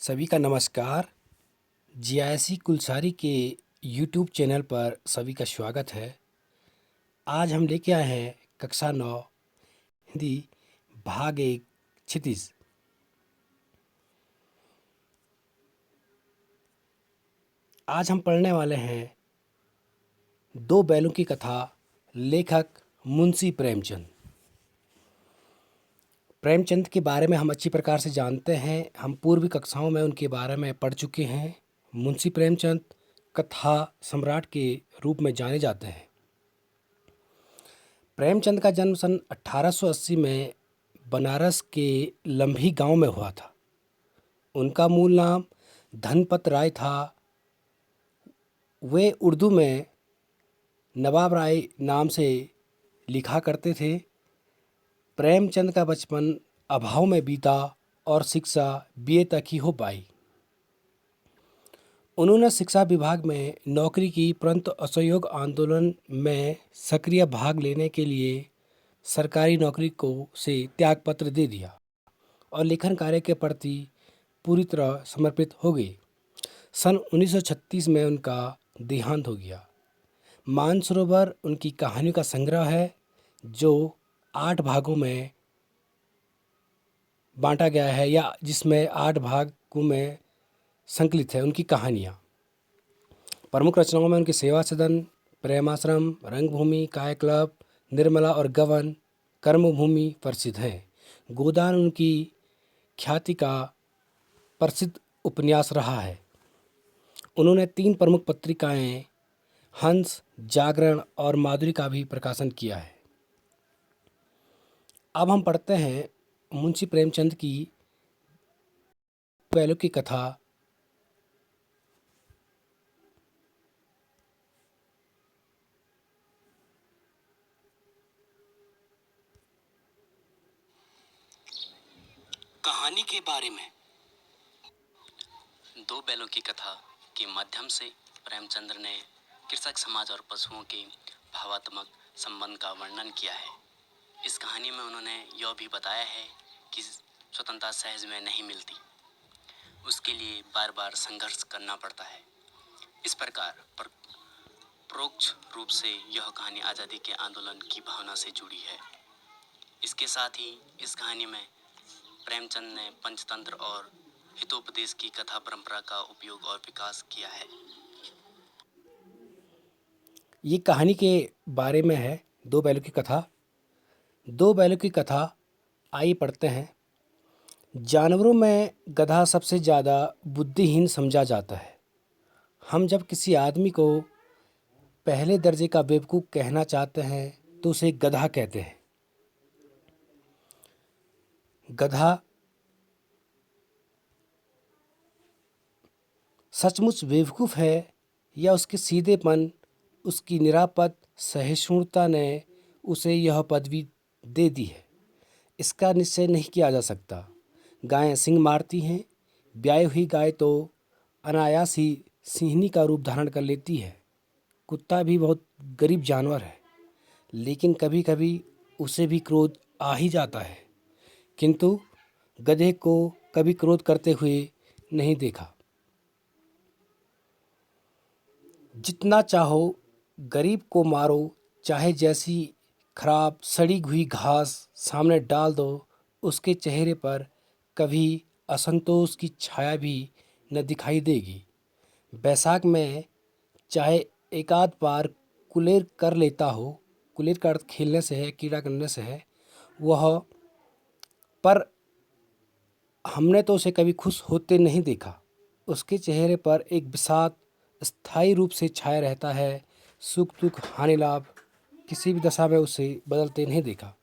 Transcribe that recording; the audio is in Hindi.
सभी का नमस्कार। जियासी कुलसारी के यूट्यूब चैनल पर सभी का स्वागत है। आज हम लेके आए हैं कक्षा 9 हिंदी भाग 1 क्षितिज। आज हम पढ़ने वाले हैं दो बैलों की कथा, लेखक मुंशी प्रेमचंद। प्रेमचंद के बारे में हम अच्छी प्रकार से जानते हैं। हम पूर्व कक्षाओं में उनके बारे में पढ़ चुके हैं। मुंशी प्रेमचंद कथा सम्राट के रूप में जाने जाते हैं। प्रेमचंद का जन्म सन 1880 में बनारस के लम्भी गांव में हुआ था। उनका मूल नाम धनपत राय था। वे उर्दू में नवाब राय नाम से लिखा करते थे। प्रेमचंद का बचपन अभाव में बीता और शिक्षा बीए तक ही हो पाई। उन्होंने शिक्षा विभाग में नौकरी की, परंतु असहयोग आंदोलन में सक्रिय भाग लेने के लिए सरकारी नौकरी को से त्यागपत्र दे दिया और लेखन कार्य के प्रति पूरी तरह समर्पित हो गए। सन 1936 में उनका देहांत हो गया। मानसरोवर उनकी कहानियों का संग्रह है जो 8 भागों में बांटा गया है, या जिसमें 8 भागों में संकलित है उनकी कहानियाँ। प्रमुख रचनाओं में उनकी सेवा सदन, प्रेमाश्रम, रंगभूमि, काय क्लब, निर्मला और गवन, कर्मभूमि प्रसिद्ध हैं। गोदान उनकी ख्याति का प्रसिद्ध उपन्यास रहा है। उन्होंने 3 प्रमुख पत्रिकाएं हंस, जागरण और माधुरी का भी प्रकाशन किया है। अब हम पढ़ते हैं मुंशी प्रेमचंद की बैलों की कथा। कहानी के बारे में। दो बैलों की कथा के माध्यम से प्रेमचंद्र ने कृषक समाज और पशुओं के भावात्मक संबंध का वर्णन किया है। इस कहानी में उन्होंने यह भी बताया है कि स्वतंत्रता सहज में नहीं मिलती, उसके लिए बार बार संघर्ष करना पड़ता है। इस प्रकार परोक्ष रूप से यह कहानी आज़ादी के आंदोलन की भावना से जुड़ी है। इसके साथ ही इस कहानी में प्रेमचंद ने पंचतंत्र और हितोपदेश की कथा परंपरा का उपयोग और विकास किया है। ये कहानी के बारे में है दो बैलों की कथा। दो बैलों की कथा आइए पढ़ते हैं। जानवरों में गधा सबसे ज़्यादा बुद्धिहीन समझा जाता है। हम जब किसी आदमी को पहले दर्जे का बेवकूफ़ कहना चाहते हैं तो उसे गधा कहते हैं। गधा सचमुच बेवकूफ़ है या उसके सीधेपन, उसकी निरापद सहिष्णुता ने उसे यह पदवी दे दी है, इसका निश्चय नहीं किया जा सकता। गायें सींग मारती हैं। ब्याई हुई गाय तो अनायास ही सिंहनी का रूप धारण कर लेती है। कुत्ता भी बहुत गरीब जानवर है, लेकिन कभी कभी उसे भी क्रोध आ ही जाता है, किंतु गधे को कभी क्रोध करते हुए नहीं देखा। जितना चाहो गरीब को मारो, चाहे जैसी खराब सड़ी हुई घास सामने डाल दो, उसके चेहरे पर कभी असंतोष की छाया भी न दिखाई देगी। बैसाख में चाहे एकाध बार कुलेर कर लेता हो, कुलेर का अर्थ खेलने से है, कीड़ा करने से है वह, पर हमने तो उसे कभी खुश होते नहीं देखा। उसके चेहरे पर एक विषाद स्थायी रूप से छाया रहता है। सुख दुख हानि लाभ किसी भी दशा में उसे बदलते नहीं देखा।